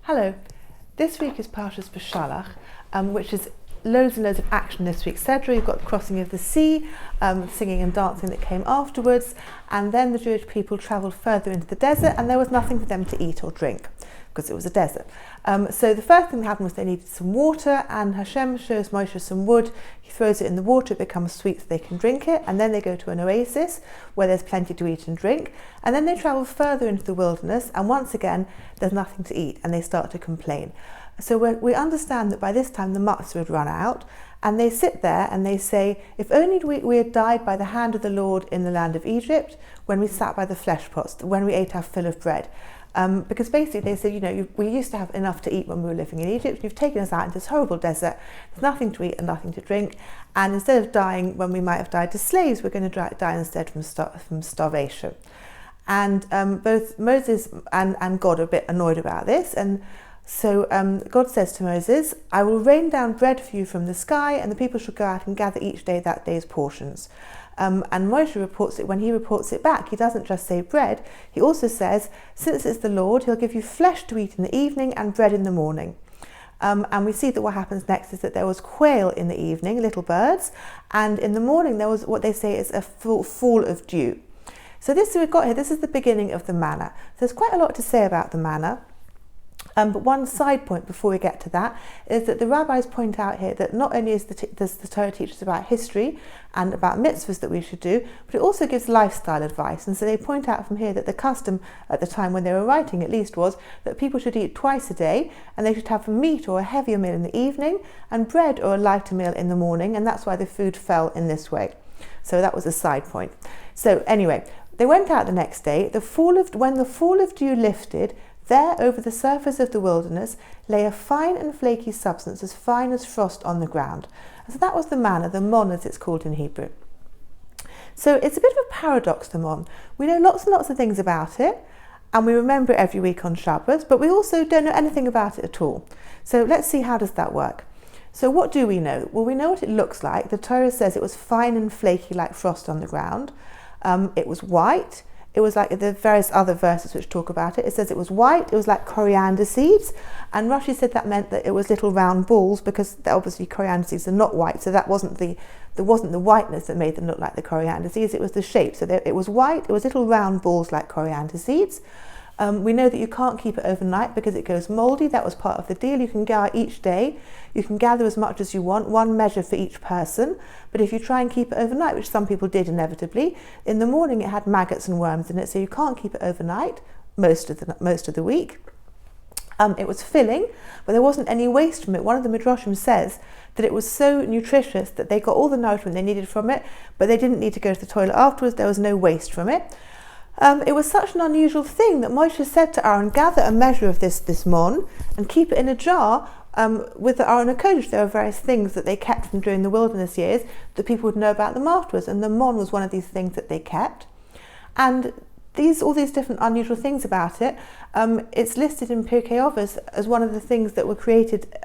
Hello, this week is Parshas B'Shalach, which is loads and loads of action this week. Sedra, you've got the crossing of the sea, singing and dancing that came afterwards, and then the Jewish people travelled further into the desert and there was nothing for them to eat or drink because it was a desert. So the first thing that happened was they needed some water, and Hashem shows Moshe some wood. He throws it in the water, it becomes sweet so they can drink it, and then they go to an oasis where there's plenty to eat and drink, and then they travel further into the wilderness, and once again there's nothing to eat and they start to complain. So we understand that by this time the matzah had run out, and they sit there and they say, if only we had died by the hand of the Lord in the land of Egypt, when we sat by the flesh pots, when we ate our fill of bread. Because basically they said, we used to have enough to eat when we were living in Egypt. You've taken us out into this horrible desert. There's nothing to eat and nothing to drink. And instead of dying when we might have died as slaves, we're going to die instead from starvation. And both Moses and God are a bit annoyed about this. And so God says to Moses, I will rain down bread for you from the sky, and the people shall go out and gather each day that day's portions. And Moshe reports it, when he reports it back, he doesn't just say bread, he also says, since it's the Lord, he'll give you flesh to eat in the evening and bread in the morning. And we see that what happens next is that there was quail in the evening, little birds, and in the morning there was what they say is a fall of dew. So this we've got here, this is the beginning of the manna. There's quite a lot to say about the manna. But one side point before we get to that is that the rabbis point out here that not only does the Torah teach us about history and about mitzvahs that we should do, but it also gives lifestyle advice. And so they point out from here that the custom at the time when they were writing at least was that people should eat twice a day, and they should have meat or a heavier meal in the evening and bread or a lighter meal in the morning, and that's why the food fell in this way. So that was a side point. So anyway, they went out the next day. When the fall of dew lifted, there over the surface of the wilderness lay a fine and flaky substance as fine as frost on the ground. And so that was the manna, the mon as it's called in Hebrew. So it's a bit of a paradox, the mon. We know lots and lots of things about it, and we remember it every week on Shabbos, but we also don't know anything about it at all. So let's see, how does that work? So what do we know? Well, we know what it looks like. The Torah says it was fine and flaky like frost on the ground. It was white. It was like the various other verses which talk about it. It says it was white, it was like coriander seeds, and Rashi said that meant that it was little round balls, because obviously coriander seeds are not white, so that wasn't the whiteness that made them look like the coriander seeds, it was the shape. So it was white, it was little round balls like coriander seeds. We know that you can't keep it overnight because it goes mouldy. That was part of the deal. You can go out each day, you can gather as much as you want, one measure for each person, but if you try and keep it overnight, which some people did inevitably, in the morning it had maggots and worms in it, so you can't keep it overnight most of the week. It was filling, but there wasn't any waste from it. One of the Midrashim says that it was so nutritious that they got all the nourishment they needed from it, but they didn't need to go to the toilet afterwards. There was no waste from it. It was such an unusual thing that Moshe said to Aaron, gather a measure of this mon and keep it in a jar with the Aron HaKodesh. There were various things that they kept from during the wilderness years that people would know about them afterwards, and the mon was one of these things that they kept. And all these different unusual things about it, it's listed in Pirkei Avos as one of the things that were created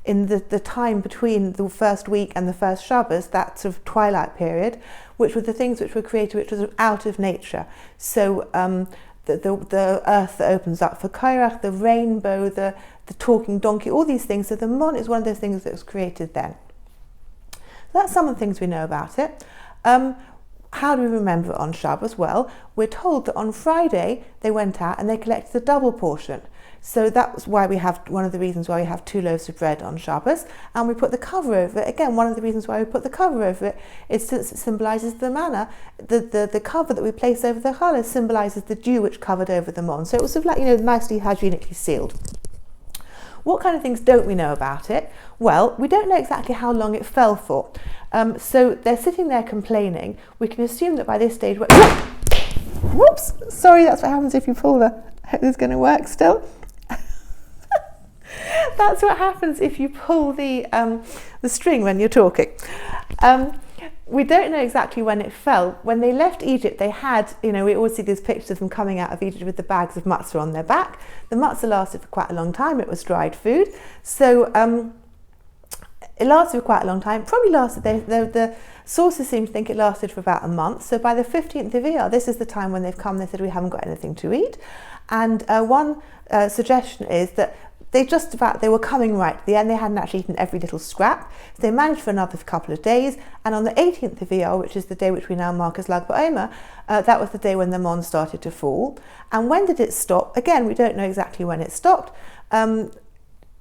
in the time between the first week and the first Shabbos, that sort of twilight period, which were the things which were created, which was out of nature. So the earth that opens up for Kairach, the rainbow, the talking donkey, all these things. So the mon is one of those things that was created then. So that's some of the things we know about it. How do we remember it on Shabbos? Well, we're told that on Friday they went out and they collected a double portion. So that was why we have, one of the reasons why we have 2 loaves of bread on Shabbos, and we put the cover over it. Again, one of the reasons why we put the cover over it is since it symbolises the manna. The cover that we place over the challah symbolises the dew which covered over the mon. So it was sort of like, nicely hygienically sealed. What kind of things don't we know about it? Well, we don't know exactly how long it fell for. So they're sitting there complaining. We can assume that by this stage... Whoops! Sorry, that's what happens if you pull the... I hope this is going to work still. That's what happens if you pull the string when you're talking. We don't know exactly when it fell. When they left Egypt, they had, we always see these pictures of them coming out of Egypt with the bags of matzah on their back. The matzah lasted for quite a long time. It was dried food. So It lasted for quite a long time. Probably lasted, the sources seem to think it lasted for about a month. So by the 15th of Iyar, this is the time when they've come, they said, we haven't got anything to eat. And one suggestion is that they were coming right to the end. They hadn't actually eaten every little scrap. So they managed for another couple of days. And on the 18th of Iyar, which is the day which we now mark as Lag BaOmer, that was the day when the mon started to fall. And when did it stop? Again, we don't know exactly when it stopped.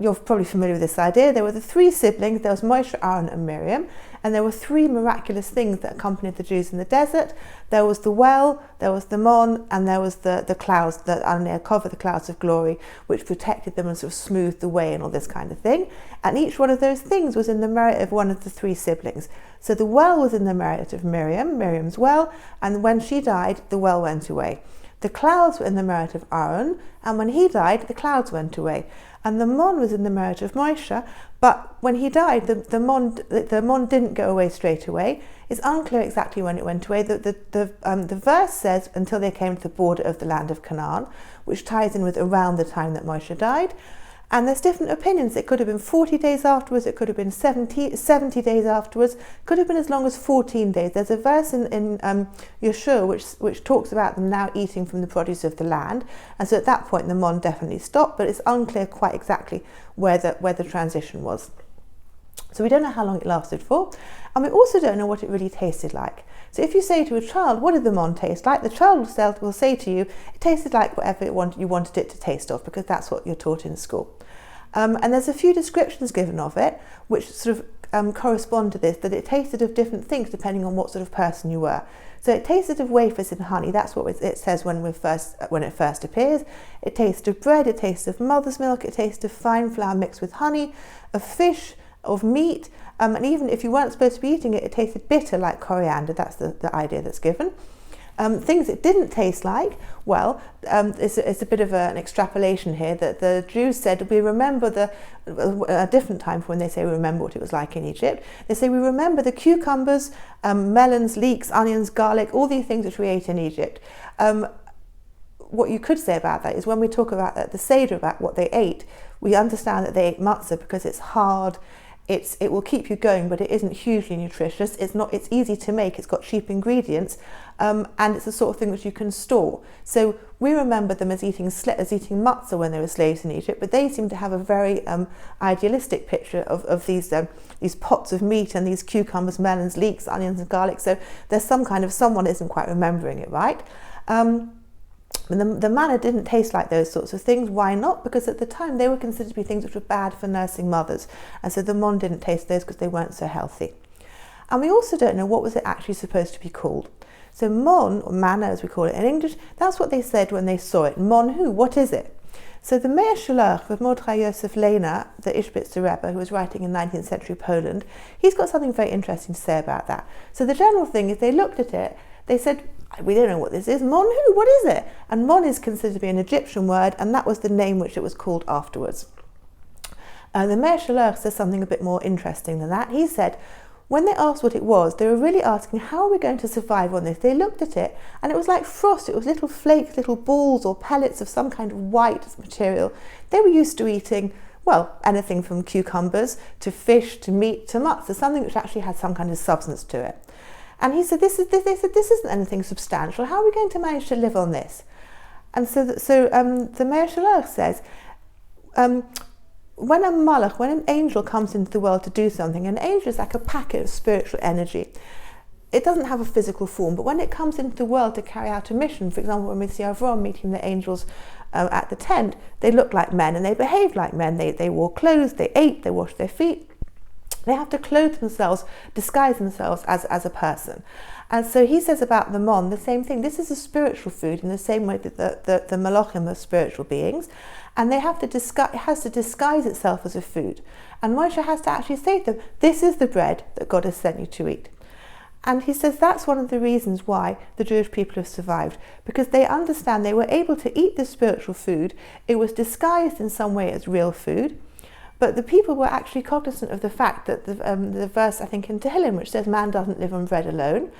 You're probably familiar with this idea. There were the three siblings. There was Moshe, Aaron and Miriam. And there were three miraculous things that accompanied the Jews in the desert. There was the well, there was the mon, and there was the clouds, the cover, the clouds of glory, which protected them and sort of smoothed the way and all this kind of thing. And each one of those things was in the merit of one of the three siblings. So the well was in the merit of Miriam, Miriam's well, and when she died, the well went away. The clouds were in the merit of Aaron, and when he died, the clouds went away. And the mon was in the merit of Moshe, but when he died, the mon didn't go away straight away. It's unclear exactly when it went away. The verse says until they came to the border of the land of Canaan, which ties in with around the time that Moshe died. And there's different opinions. It could have been 40 days afterwards, it could have been 70 days afterwards, could have been as long as 14 days. There's a verse in Yeshua which talks about them now eating from the produce of the land. And so at that point the mon definitely stopped, but it's unclear quite exactly where the transition was. So we don't know how long it lasted for, and we also don't know what it really tasted like. So if you say to a child, what did the mon taste like? The child will say to you, it tasted like whatever you wanted it to taste of, because that's what you're taught in school. And there's a few descriptions given of it, which sort of correspond to this, that it tasted of different things depending on what sort of person you were. So it tasted of wafers and honey. That's what it says when it first appears. It tasted of bread, it tasted of mother's milk, it tasted of fine flour mixed with honey, of fish, of meat, and even if you weren't supposed to be eating it, it tasted bitter like coriander. That's the idea that's given. Things it didn't taste like, well, it's a bit of an extrapolation here, that the Jews said, we remember a different time from when they say we remember what it was like in Egypt. They say we remember the cucumbers, melons, leeks, onions, garlic, all these things which we ate in Egypt. What you could say about that is when we talk about the Seder, about what they ate, we understand that they ate matzah because it's hard, it will keep you going, but it isn't hugely nutritious. It's easy to make, it's got cheap ingredients, and it's the sort of thing which you can store. So we remember them as eating matzah when they were slaves in Egypt, but they seem to have a very idealistic picture of these pots of meat and these cucumbers, melons, leeks, onions and garlic. So there's some kind of, someone isn't quite remembering it right. The manna didn't taste like those sorts of things. Why not? Because at the time they were considered to be things which were bad for nursing mothers, and so the mon didn't taste those because they weren't so healthy. And we also don't know what was it actually supposed to be called. So mon, or manna as we call it in English, that's what they said when they saw it. Mon who? What is it? So the Meir Shalach of Mordechai Yosef Lena, the Ishbitzer Rebbe, who was writing in 19th century Poland, he's got something very interesting to say about that. So the general thing is they looked at it, they said, we don't know what this is. Mon who? What is it? And mon is considered to be an Egyptian word, and that was the name which it was called afterwards. The Meir Shalach says something a bit more interesting than that. He said, when they asked what it was, they were really asking, how are we going to survive on this? They looked at it, and it was like frost. It was little flakes, little balls or pellets of some kind of white material. They were used to eating, well, anything from cucumbers to fish to meat to matzah, something which actually had some kind of substance to it. And he said, they said, this isn't anything substantial. How are we going to manage to live on this? And so the Meir Shalach says, when an angel comes into the world to do something, an angel is like a packet of spiritual energy. It doesn't have a physical form, but when it comes into the world to carry out a mission, for example, when we see Avram meeting the angels at the tent, they look like men and they behaved like men. They wore clothes, they ate, they washed their feet. They have to clothe themselves, disguise themselves as a person. And so he says about the mon, the same thing. This is a spiritual food in the same way that the malachim are spiritual beings. And they have to it has to disguise itself as a food. And Moshe has to actually say to them, this is the bread that God has sent you to eat. And he says that's one of the reasons why the Jewish people have survived, because they understand they were able to eat this spiritual food. It was disguised in some way as real food. But the people were actually cognizant of the fact that the verse, I think, in Tehillim, which says man doesn't live on bread alone,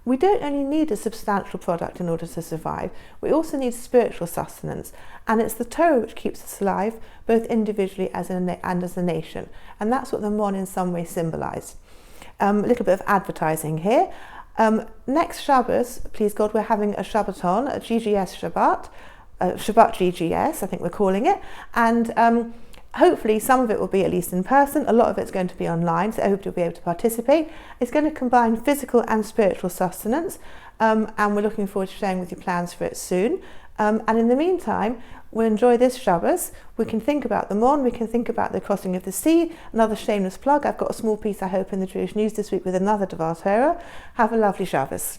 We don't only need a substantial product in order to survive, we also need spiritual sustenance, and it's the Torah which keeps us alive, both individually and as a nation, and that's what the Mon in some way symbolised. A little bit of advertising here. Next Shabbos, please God, we're having a Shabbaton, a GGS Shabbat, Shabbat GGS, I think we're calling it, and hopefully some of it will be at least in person, a lot of it's going to be online, so I hope you'll be able to participate. It's going to combine physical and spiritual sustenance, and we're looking forward to sharing with you plans for it soon. And in the meantime, we'll enjoy this Shabbos. We can think about the Mon, we can think about the crossing of the sea. Another shameless plug, I've got a small piece I hope in the Jewish News this week with another Dvar Torah. Have a lovely Shabbos.